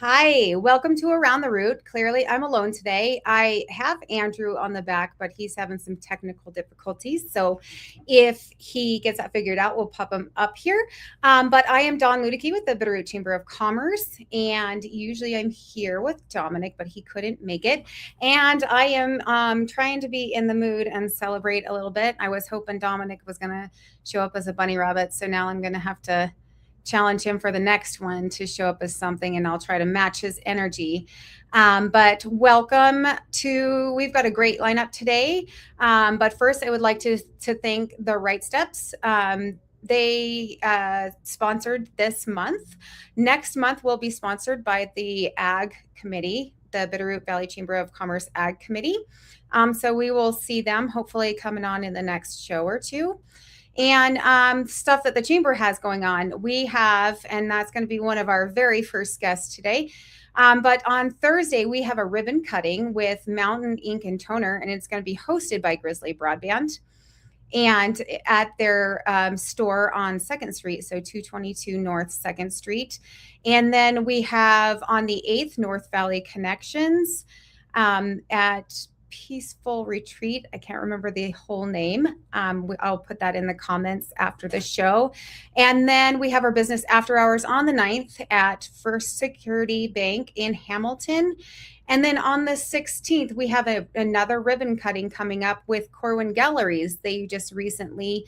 Hi, welcome to Around the Root. Clearly, I'm alone today. I have Andrew on the back, but he's having some technical difficulties. So if he gets that figured out, we'll pop him up here. But I am Dawn Ludicky with the Bitterroot Chamber of Commerce, and usually I'm here with Dominic, but he couldn't make it. And I am trying to be in the mood and celebrate a little bit. I was hoping Dominic was going to show up as a bunny rabbit, so now I'm going to have to challenge him for the next one to show up as something, and I'll try to match his energy. But welcome to, we've got a great lineup today. But first I would like to thank the Right Steps. They sponsored this month. Next month will be sponsored by the Ag Committee, the Bitterroot Valley Chamber of Commerce Ag Committee. So we will see them hopefully coming on in the next show or two. And stuff that the chamber has going on. We have, and that's going to be one of our very first guests today. But on Thursday, we have a ribbon cutting with Mountain Ink and Toner, and it's going to be hosted by Grizzly Broadband and at their store on 2nd Street, so 222 North 2nd Street. And then we have on the 8th North Valley Connections at Peaceful Retreat. I can't remember the whole name. I'll put that in the comments after the show. And then we have our business after hours on the 9th at First Security Bank in Hamilton. And then on the 16th, we have another ribbon cutting coming up with Corwin Galleries. They just recently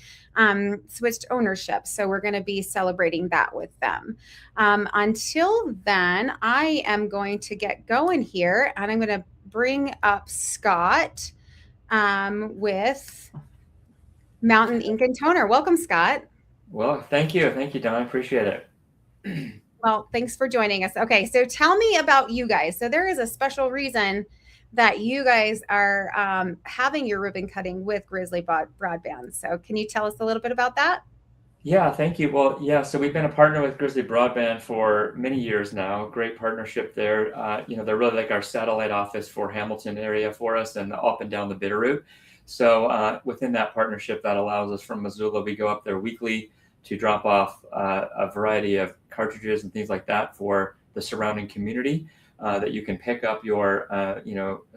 switched ownership. So we're going to be celebrating that with them. Until then, I am going to get going here, and I'm going to bring up Scott with Mountain Ink and Toner. Welcome, Scott. Well, thank you. Thank you, Don. I appreciate it. Well, thanks for joining us. Okay, so tell me about you guys. So there is a special reason that you guys are having your ribbon cutting with Grizzly Broadband. So can you tell us a little bit about that? Yeah, thank you. Well, yeah, so we've been a partner with Grizzly Broadband for many years now. Great partnership there. They're really like our satellite office for Hamilton area for us and up and down the Bitterroot. So within that partnership, that allows us from Missoula, we go up there weekly to drop off a variety of cartridges and things like that for the surrounding community that you can pick up your,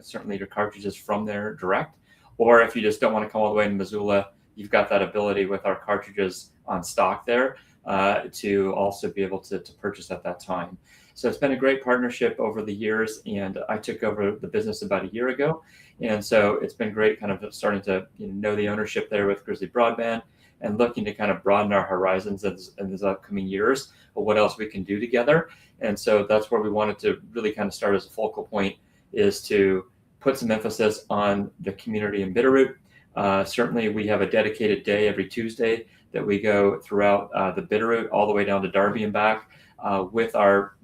certainly your cartridges from there direct. Or if you just don't want to come all the way to Missoula, you've got that ability with our cartridges on stock there to also be able to purchase at that time. So it's been a great partnership over the years, and I took over the business about a year ago. And so it's been great kind of starting to know the ownership there with Grizzly Broadband and looking to kind of broaden our horizons in these upcoming years of what else we can do together. And so that's where we wanted to really kind of start as a focal point, is to put some emphasis on the community in Bitterroot. Certainly, we have a dedicated day every Tuesday that we go throughout the Bitterroot all the way down to Darby and back with our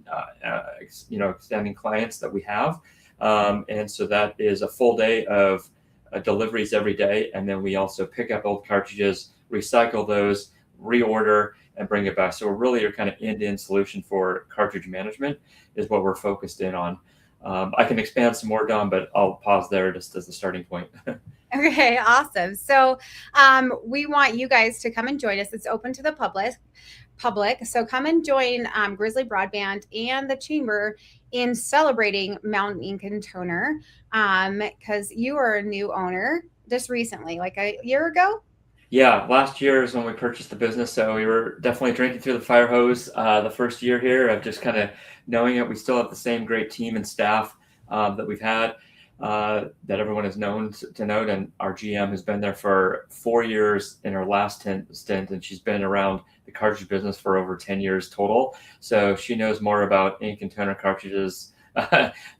extending clients that we have. And so that is a full day of deliveries every day. And then we also pick up old cartridges, recycle those, reorder, and bring it back. So we're really your kind of end-to-end solution for cartridge management is what we're focused in on. I can expand some more, Don, but I'll pause there just as the starting point. Okay, awesome. So we want you guys to come and join us. It's open to the public. So come and join Grizzly Broadband and the Chamber in celebrating Mountain Ink and Toner because you are a new owner just recently, like a year ago. Yeah, last year is when we purchased the business, so we were definitely drinking through the fire hose the first year here of just kind of knowing it. We still have the same great team and staff that we've had that everyone is known to note, and our GM has been there for 4 years in her last stint, and she's been around the cartridge business for over 10 years total. So she knows more about ink and toner cartridges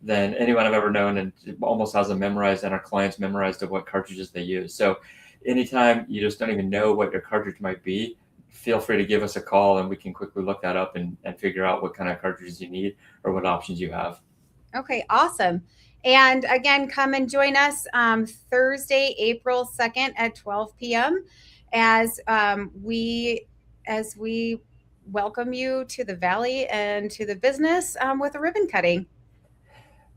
than anyone I've ever known, and almost has them memorized, and our clients memorized of what cartridges they use. So anytime you just don't even know what your cartridge might be, feel free to give us a call and we can quickly look that up and figure out what kind of cartridges you need or what options you have. Okay, awesome. And again, come and join us Thursday, April 2nd at 12 p.m. as we welcome you to the Valley and to the business with a ribbon cutting.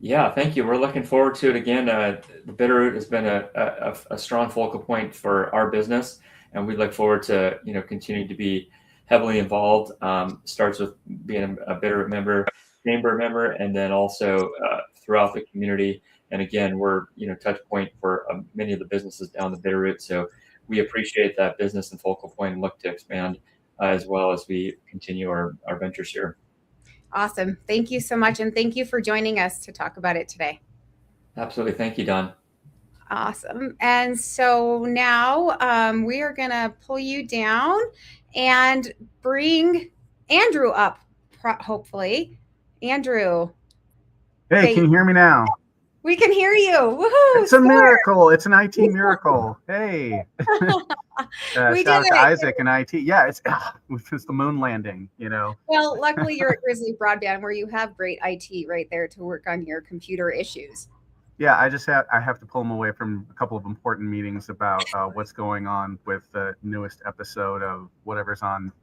Yeah, thank you. We're looking forward to it again. The Bitterroot has been a strong focal point for our business, and we look forward to continuing to be heavily involved. Starts with being a Bitterroot member, chamber member, and then also throughout the community. And again, we're touch point for many of the businesses down the Bitterroot. So we appreciate that business and focal point and look to expand as well as we continue our ventures here. Awesome. Thank you so much. And thank you for joining us to talk about it today. Absolutely. Thank you, Dawn. Awesome. And so now we are going to pull you down and bring Andrew up, hopefully. Andrew. Hey, can you hear me now? We can hear you. Woohoo! It's a miracle. It's an IT miracle. Hey. Shout out to Isaac and IT. Yeah, it's the moon landing, Well, luckily you're at Grizzly Broadband where you have great IT right there to work on your computer issues. Yeah, I have to pull them away from a couple of important meetings about what's going on with the newest episode of whatever's on.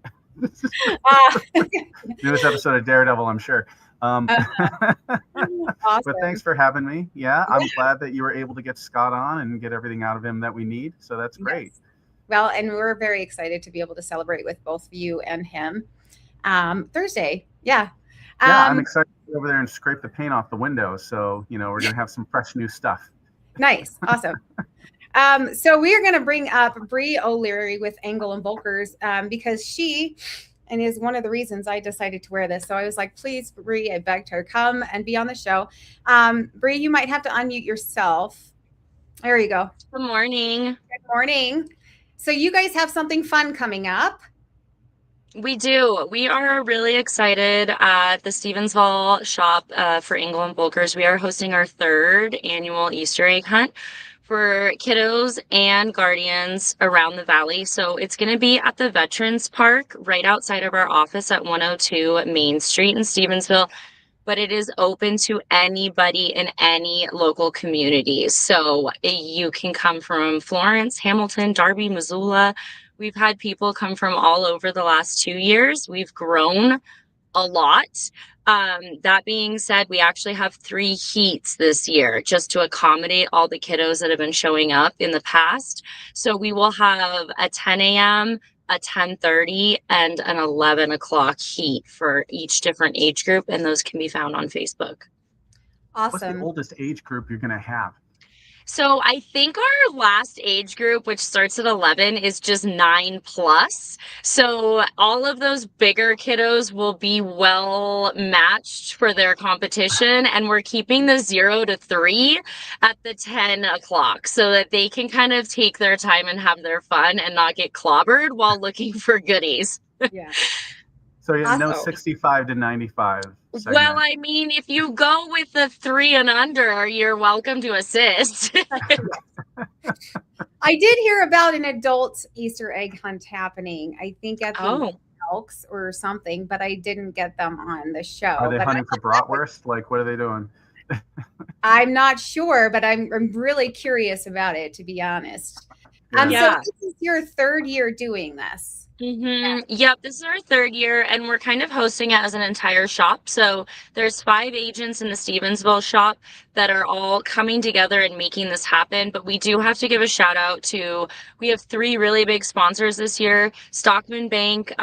Newest episode of Daredevil, I'm sure. Awesome. But thanks for having me. Yeah, I'm glad that you were able to get Scott on and get everything out of him that we need. So that's great. Yes. Well, and we're very excited to be able to celebrate with both you and him Thursday. Yeah. Yeah, I'm excited to go over there and scrape the paint off the windows. So, we're going to have some fresh new stuff. Nice. Awesome. So we are going to bring up Bree O'Leary with Angle and Volkers because she is one of the reasons I decided to wear this. So I was like, please, Bree, I begged her, come and be on the show. Bree, you might have to unmute yourself. There you go. Good morning. Good morning. So you guys have something fun coming up. We do. We are really excited at the Stevensville shop for Angle and Volkers. We are hosting our 3rd annual Easter egg hunt for kiddos and guardians around the valley. So it's going to be at the Veterans Park right outside of our office at 102 Main Street in Stevensville. But it is open to anybody in any local communities. So you can come from Florence, Hamilton, Darby, Missoula. We've had people come from all over the last 2 years. We've grown a lot. That being said, we actually have 3 heats this year just to accommodate all the kiddos that have been showing up in the past. So we will have a 10 a.m., a 10:30, and an 11 o'clock heat for each different age group, and those can be found on Facebook. Awesome. What's the oldest age group you're going to have? So I think our last age group, which starts at 11, is just 9+. So all of those bigger kiddos will be well matched for their competition. And we're keeping the 0 to 3 at the 10 o'clock so that they can kind of take their time and have their fun and not get clobbered while looking for goodies. Yeah. So you know, 65 to 95. segment. Well, I mean, if you go with the 3 and under, you're welcome to assist. I did hear about an adult Easter egg hunt happening. I think at the Elks or something, but I didn't get them on the show. Are they hunting for bratwurst? Like, what are they doing? I'm not sure, but I'm really curious about it, to be honest. So this is your 3rd year doing this. Mm-hmm. Yep, this is our 3rd year, and we're kind of hosting it as an entire shop. So there's 5 agents in the Stevensville shop that are all coming together and making this happen. But we do have to give a shout out to, we have 3 really big sponsors this year: Stockman Bank,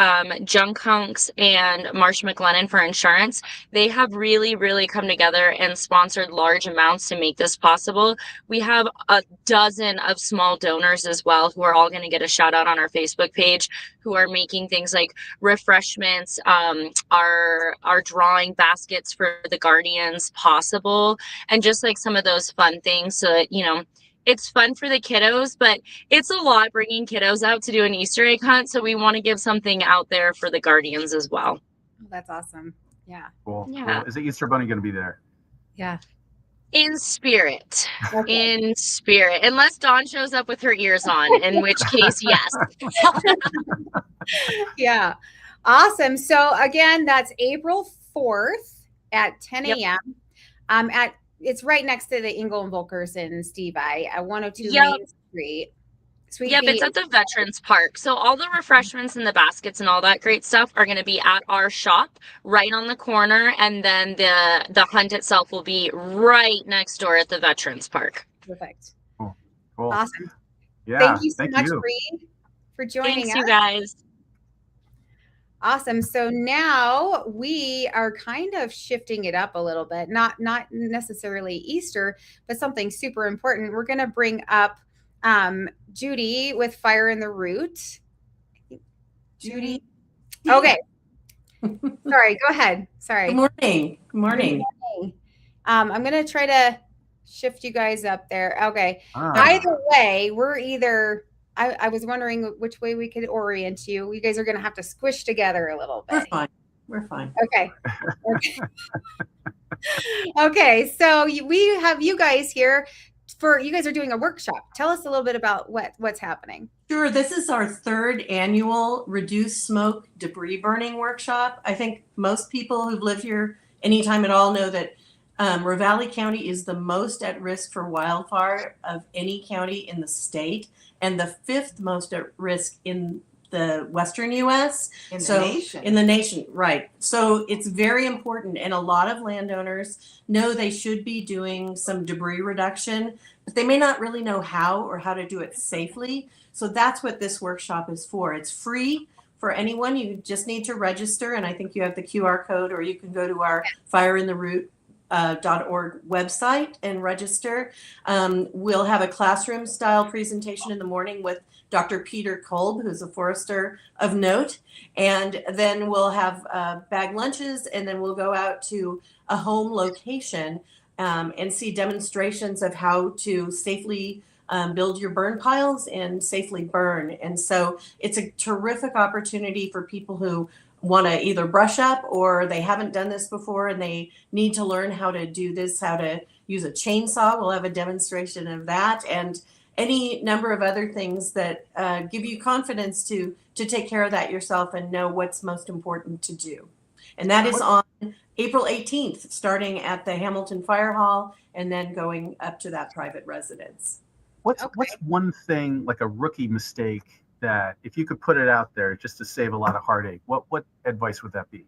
Junk Hunks, and Marsh McLennan for insurance. They have really, really come together and sponsored large amounts to make this possible. We have a dozen of small donors as well who are all going to get a shout out on our Facebook page, who are making things like refreshments, our drawing baskets for the guardians possible, and just like some of those fun things so that, it's fun for the kiddos, but it's a lot bringing kiddos out to do an Easter egg hunt. So we want to give something out there for the guardians as well. Oh, that's awesome. Yeah. Cool. Yeah. Cool. Is the Easter Bunny going to be there? Yeah. In spirit. In spirit. Unless Dawn shows up with her ears on, in which case, yes. Yeah. Awesome. So again, that's April 4th at 10 a.m. It's right next to the Angle and Volkers in Stevie at 102 Main Street. Sweet Yep, Bee. it's at the Veterans Park. So all the refreshments and the baskets and all that great stuff are going to be at our shop right on the corner, and then the hunt itself will be right next door at the Veterans Park. Perfect. Cool. Cool. Awesome. Yeah. Thank you so Thank much, you. Bree, for joining Thanks, us. you guys. Awesome. So now we are kind of shifting it up a little bit, not necessarily Easter, but something super important. We're going to bring up Judy with Fire in the Root. Judy. Okay. Sorry, go ahead. Sorry. Good morning. Good morning. Good morning. I'm going to try to shift you guys up there. Okay. Ah. Either way, we're either I was wondering which way we could orient you. You guys are going to have to squish together a little bit. We're fine. We're fine. Okay. Okay. So we have you guys here you guys are doing a workshop. Tell us a little bit about what's happening. Sure. This is our third annual Reduce Smoke Debris Burning Workshop. I think most people who've lived here anytime at all know that Ravalli County is the most at risk for wildfire of any county in the state, and the fifth most at risk in the Western U.S. In the nation, right. So it's very important, and a lot of landowners know they should be doing some debris reduction, but they may not really know how or how to do it safely. So that's what this workshop is for. It's free for anyone. You just need to register, and I think you have the QR code, or you can go to our fireintheroot.org website and register. We'll have a classroom style presentation in the morning with Dr. Peter Kolb, who's a forester of note. And then we'll have bag lunches, and then we'll go out to a home location and see demonstrations of how to safely build your burn piles and safely burn. And so it's a terrific opportunity for people who want to either brush up, or they haven't done this before and they need to learn how to do this, how to use a chainsaw. We'll have a demonstration of that, and any number of other things that give you confidence to take care of that yourself and know what's most important to do. And that is on April 18th, starting at the Hamilton Fire Hall and then going up to that private residence. What's one thing, like a rookie mistake, that if you could put it out there just to save a lot of heartache, what advice would that be?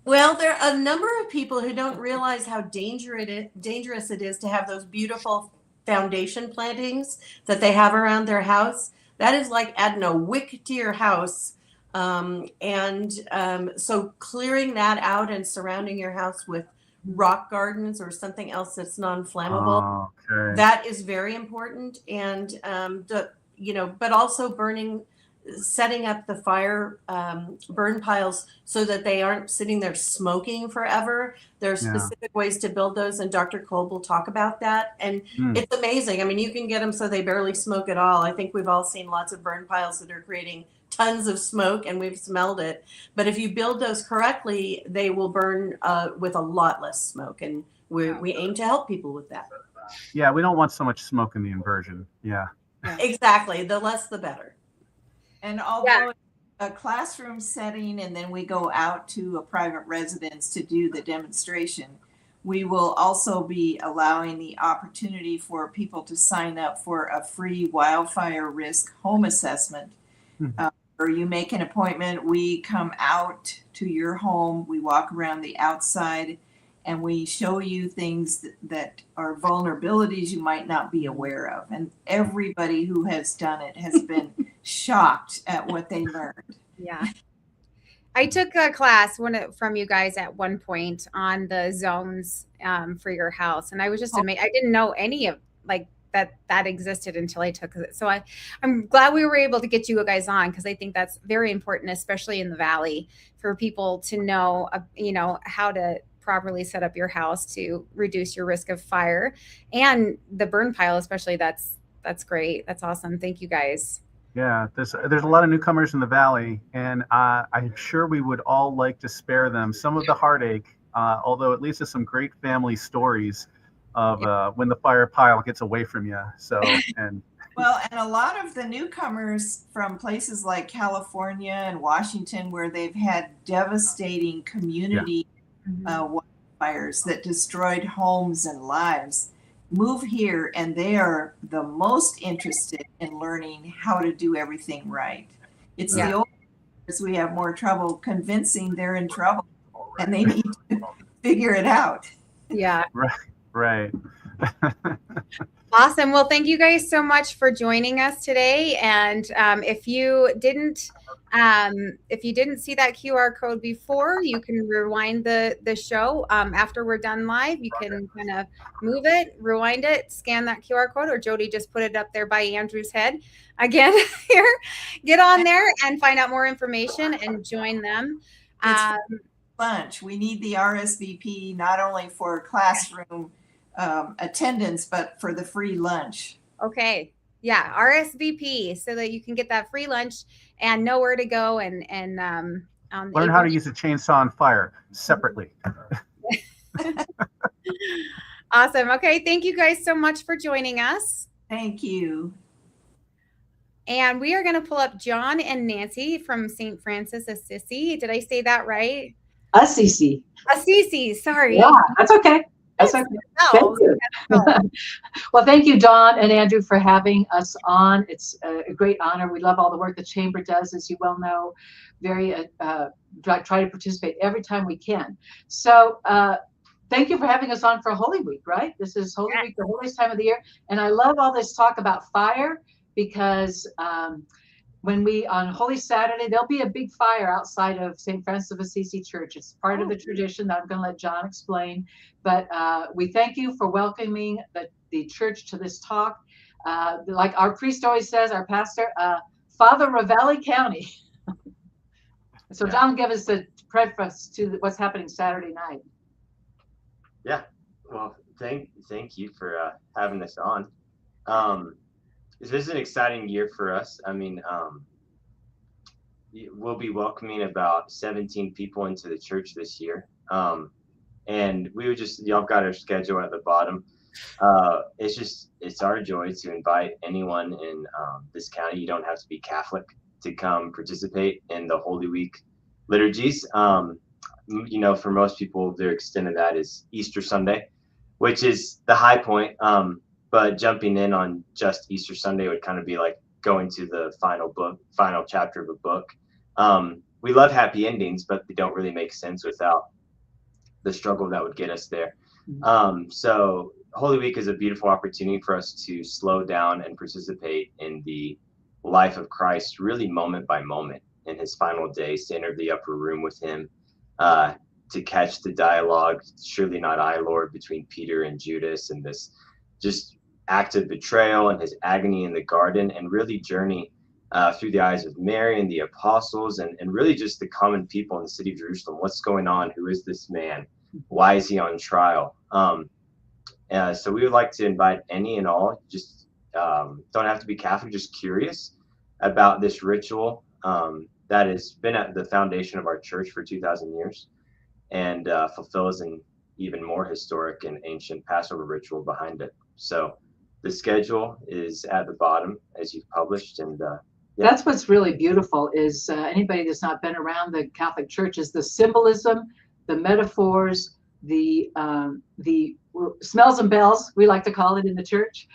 Well, there are a number of people who don't realize how dangerous it is to have those beautiful foundation plantings that they have around their house. That is like adding a wick to your house. So clearing that out and surrounding your house with rock gardens or something else that's non-flammable, okay. That is very important. And but also setting up the fire burn piles so that they aren't sitting there smoking forever. There are specific ways to build those, and Dr. Kolb will talk about that. And it's amazing. I mean, you can get them so they barely smoke at all. I think we've all seen lots of burn piles that are creating tons of smoke, and we've smelled it. But if you build those correctly, they will burn with a lot less smoke, and we aim to help people with that. Yeah, we don't want so much smoke in the inversion. Yeah. Exactly. The less, the better. And although a classroom setting, and then we go out to a private residence to do the demonstration, we will also be allowing the opportunity for people to sign up for a free wildfire risk home assessment. Or you make an appointment, we come out to your home, we walk around the outside, and we show you things that are vulnerabilities you might not be aware of. And everybody who has done it has been shocked at what they learned. Yeah. I took a class from you guys at one point on the zones for your house. And I was just amazed. I didn't know any of that existed until I took it. So I'm glad we were able to get you guys on, because I think that's very important, especially in the Valley, for people to know, how to properly set up your house to reduce your risk of fire and the burn pile, especially. That's great. That's awesome. Thank you guys. Yeah, there's a lot of newcomers in the Valley, and I'm sure we would all like to spare them some of the heartache, although it leads to some great family stories of when the fire pile gets away from you. So, and a lot of the newcomers from places like California and Washington, where they've had devastating community wildfires that destroyed homes and lives, move here and they are the most interested in learning how to do everything right. It's the old we have more trouble convincing they're in trouble and they need to figure it out. Yeah. Right. Awesome. Well, thank you guys so much for joining us today. And if you didn't see that QR code before, you can rewind the show after we're done live. You can kind of move it, rewind it, scan that QR code, or Jody just put it up there by Andrew's head again here. Get on there and find out more information and join them. Lunch. We need the RSVP not only for classroom attendance, but for the free lunch. Okay. Yeah. RSVP so that you can get that free lunch and know where to go and learn how to use a chainsaw on fire separately. Awesome. Okay. Thank you guys so much for joining us. Thank you. And we are going to pull up John and Nancy from St. Francis Assisi. Did I say that right? Assisi. Assisi. Sorry. Yeah, that's okay. That's okay. Thank you. Well, thank you, Dawn and Andrew, for having us on. It's a great honor. We love all the work the Chamber does, as you well know. Very try to participate every time we can. So thank you for having us on for Holy Week, right? This is Holy Week, the holiest time of the year. And I love all this talk about fire because when on Holy Saturday, there'll be a big fire outside of St. Francis of Assisi Church. It's part of the tradition that I'm going to let John explain. But we thank you for welcoming the church to this talk. Like our priest always says, our pastor, Father of Valley County. So John, give us a preface to what's happening Saturday night. Yeah, well, thank you for having us on. This is an exciting year for us. I mean, we'll be welcoming about 17 people into the church this year. And we would y'all got our schedule at the bottom. It's our joy to invite anyone in this county. You don't have to be Catholic to come participate in the Holy Week liturgies. For most people, their extent of that is Easter Sunday, which is the high point. But jumping in on just Easter Sunday would kind of be like going to the final chapter of a book. We love happy endings, but they don't really make sense without the struggle that would get us there. So Holy Week is a beautiful opportunity for us to slow down and participate in the life of Christ, really moment by moment in his final days, to enter the upper room with him, to catch the dialogue, surely not I, Lord, between Peter and Judas, and this just act of betrayal and his agony in the garden, and really journey through the eyes of Mary and the apostles, and really just the common people in the city of Jerusalem. What's going on? Who is this man? Why is he on trial? So we would like to invite any and all, just don't have to be Catholic, just curious about this ritual that has been at the foundation of our church for 2,000 years and fulfills an even more historic and ancient Passover ritual behind it. So the schedule is at the bottom as you've published, and that's what's really beautiful is anybody that's not been around the Catholic Church is the symbolism, the metaphors, the smells and bells, we like to call it in the church,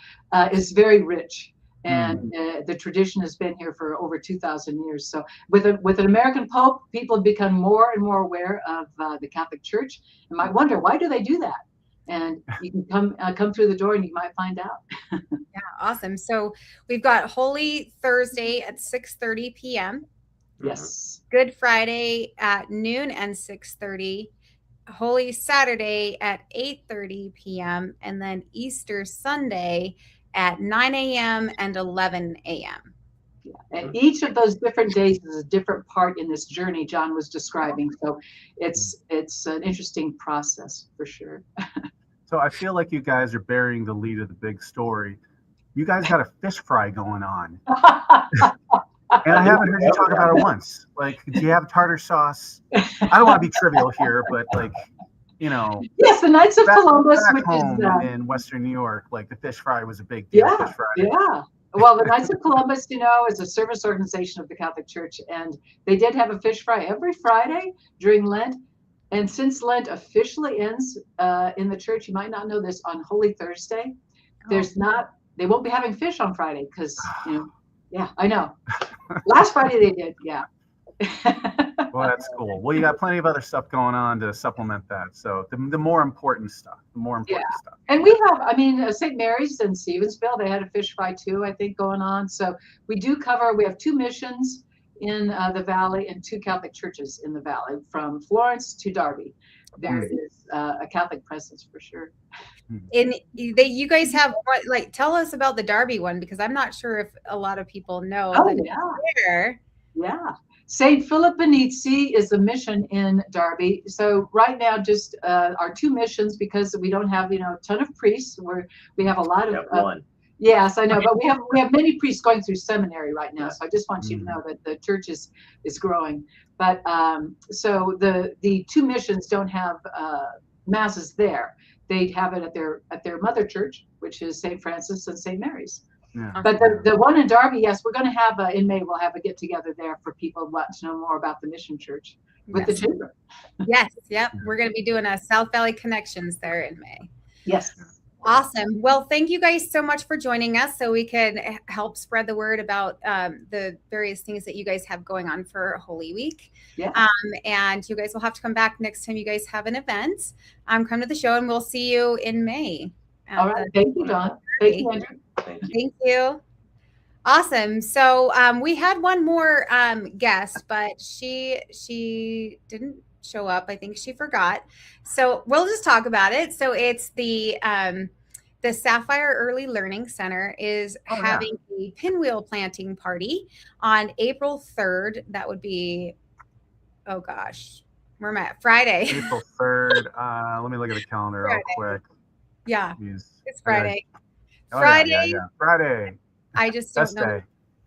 is very rich. And the tradition has been here for over 2,000 years. So with an American Pope, people have become more and more aware of the Catholic Church and might wonder, why do they do that? And you can come through the door and you might find out. Yeah, awesome. So we've got Holy Thursday at 6:30 p.m. Yes. Good Friday at noon and 6:30. Holy Saturday at 8:30 p.m. and then Easter Sunday at 9 a.m. and 11 a.m. Yeah. And each of those different days is a different part in this journey John was describing. So it's an interesting process for sure. So I feel like you guys are burying the lead of the big story. You guys got a fish fry going on. And I haven't heard you talk about it once. Like, do you have tartar sauce? I don't want to be trivial here, but like, Yes, the Knights of Columbus, back which home is in Western New York, like the fish fry was a big deal. Yeah, fish fry. yeah. Well, the Knights of Columbus, is a service organization of the Catholic Church, and they did have a fish fry every Friday during Lent. And since Lent officially ends in the church, you might not know this, on Holy Thursday, they won't be having fish on Friday because, yeah, I know. Last Friday they did, yeah. Well, that's cool. Well, you got plenty of other stuff going on to supplement that. So the more important stuff, stuff. And we have, I mean, St. Mary's in Stevensville, they had a fish fry too, I think, going on. So we have 2 missions in the Valley and 2 Catholic churches in the Valley, from Florence to Darby. There is a Catholic presence for sure. And you guys have tell us about the Darby one, because I'm not sure if a lot of people know that it's there. Yeah. St. Philip Benizi is the mission in Darby. So right now, just our 2 missions, because we don't have a ton of priests. We have a lot of one. Yes, I know, but we have many priests going through seminary right now. So I just want you to know that the church is growing. But so the 2 missions don't have masses there. They have it at their mother church, which is St. Francis and St. Mary's. Yeah. But the one in Darby, yes, we're going to have in May. We'll have a get together there for people who want to know more about the mission church with the chamber. Yes, yep. We're going to be doing a South Valley Connections there in May. Yes. Awesome. Well, thank you guys so much for joining us, so we can help spread the word about the various things that you guys have going on for Holy Week. Yeah. And you guys will have to come back next time you guys have an event. Come to the show, and we'll see you in May. All right. Thank you, Dawn. Thank you, Andrew. Thank you. Awesome. So we had one more guest, but she didn't show up. I think she forgot. So we'll just talk about it. So it's the Sapphire Early Learning Center is having a pinwheel planting party on April 3rd. That would be, oh gosh, where am I at? Friday. April 3rd. Let me look at the calendar real quick. Yeah, it's Friday. Friday. Yeah. Friday. I just don't know.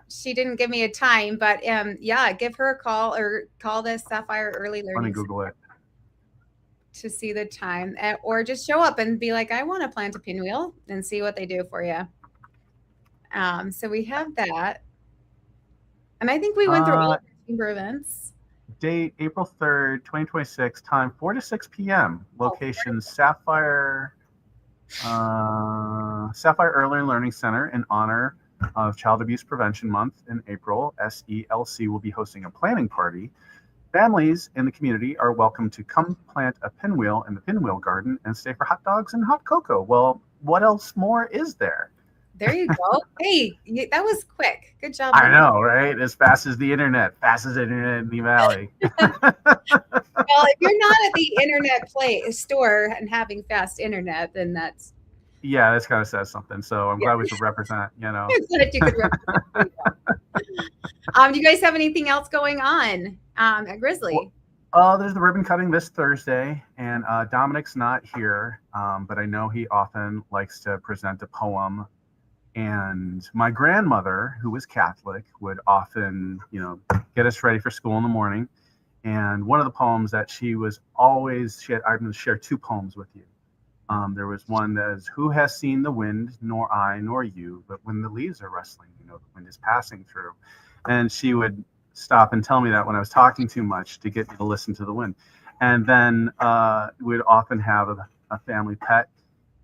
She didn't give me a time, but give her a call or call the Sapphire Early Learning. Let me Google it to see the time, or just show up and be like, I want to plant a pinwheel, and see what they do for you. So we have that, and I think we went through all the chamber events. Date April 3rd, 2026. Time 4 to 6 p.m. Location Sapphire Early Learning Center, in honor of Child Abuse Prevention Month in April. SELC will be hosting a planting party. Families in the community are welcome to come plant a pinwheel in the pinwheel garden and stay for hot dogs and hot cocoa. Well, what else more is there? There you go. Hey, that was quick. Good job. I know, right? As fast as the internet, fastest internet in the Valley. Well, if you're not at the internet store and having fast internet, then that's... Yeah, this kind of says something. So I'm glad we could represent, That you could represent. Do you guys have anything else going on at Grizzly? There's the ribbon cutting this Thursday, and Dominic's not here, but I know he often likes to present a poem. And my grandmother, who was Catholic, would often, get us ready for school in the morning. And one of the poems that I'm going to share 2 poems with you. There was one that is, who has seen the wind, nor I, nor you, but when the leaves are rustling, the wind is passing through. And she would stop and tell me that when I was talking too much to get me to listen to the wind. And then we'd often have a family pet,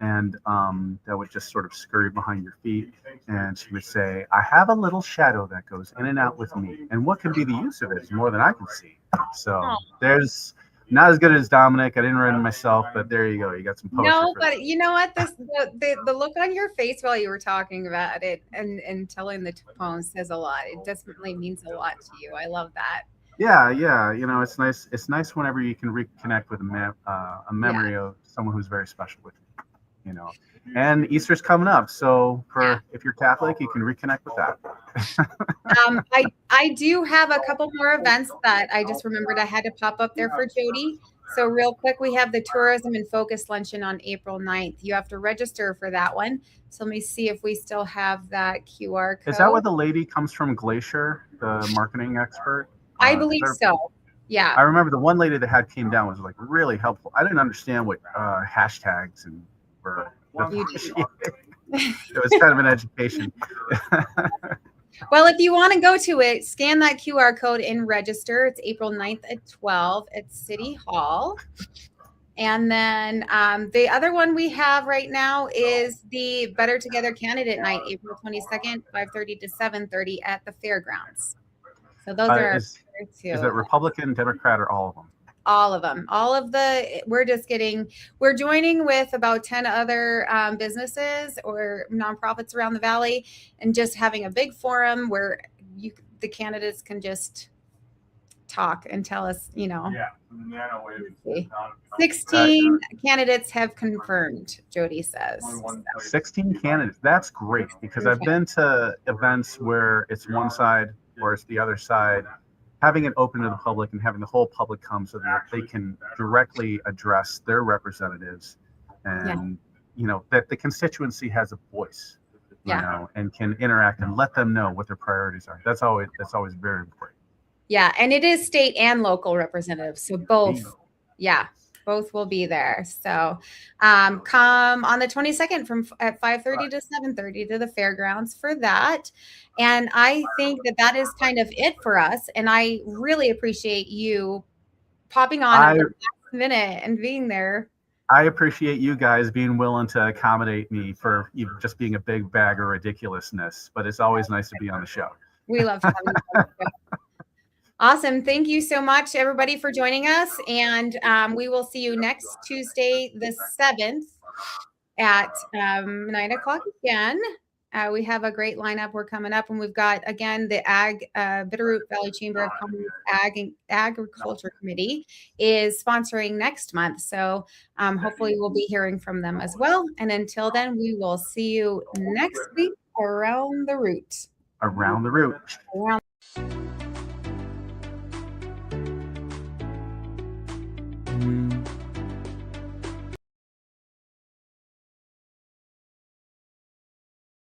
and that would just sort of scurry behind your feet. And she would say, I have a little shadow that goes in and out with me. And what can be the use of it is more than I can see. So there's... Not as good as Dominic. I didn't write it myself, but there you go. You got some poetry. No, but you know what? The look on your face while you were talking about it and telling the poems says a lot. It definitely means a lot to you. I love that. Yeah. It's nice. It's nice whenever you can reconnect with a memory of someone who's very special with you. And Easter's coming up, so if you're Catholic, you can reconnect with that. I do have a couple more events that I just remembered I had to pop up there for Jody. So real quick, we have the Tourism and Focus Luncheon on April 9th. You have to register for that one. So let me see if we still have that QR code. Is that where the lady comes from, Glacier, the marketing expert? I believe so. Yeah. I remember the one lady that came down was really helpful. I didn't understand what hashtags and were. It was kind of an education. Well, if you want to go to it, scan that QR code and register. It's April 9th at 12 at City Hall. And then the other one we have right now is the Better Together Candidate Night, April 22nd, 5:30 to 7:30 at the fairgrounds. So those are Is it Republican, Democrat, or all of them? All of them. All of the, we're joining with about 10 other businesses or nonprofits around the Valley and just having a big forum where the candidates can just talk and tell us, you know. Yeah. 16 candidates have confirmed, Jody says. 16 candidates. That's great, because I've been to events where it's one side or it's the other side. Having it open to the public and having the whole public come so that they can directly address their representatives, and you know, that the constituency has a voice, you know, and can interact and let them know what their priorities are. That's always very important. Yeah, and it is state and local representatives, so both. Yeah, both will be there. So come on the 22nd at 5:30 to 7:30 to the fairgrounds for that. And I think that is kind of it for us. And I really appreciate you popping on at the last minute and being there. I appreciate you guys being willing to accommodate me for even just being a big bag of ridiculousness. But it's always nice to be on the show. We love having you on the show. Awesome. Thank you so much, everybody, for joining us. And we will see you next Tuesday, the 7th at 9 o'clock again. We have a great lineup. We're coming up, and we've got, again, the Bitterroot Valley Chamber of Commerce Agriculture Committee is sponsoring next month. So hopefully we'll be hearing from them as well. And until then, we will see you next week around the root. Around the root.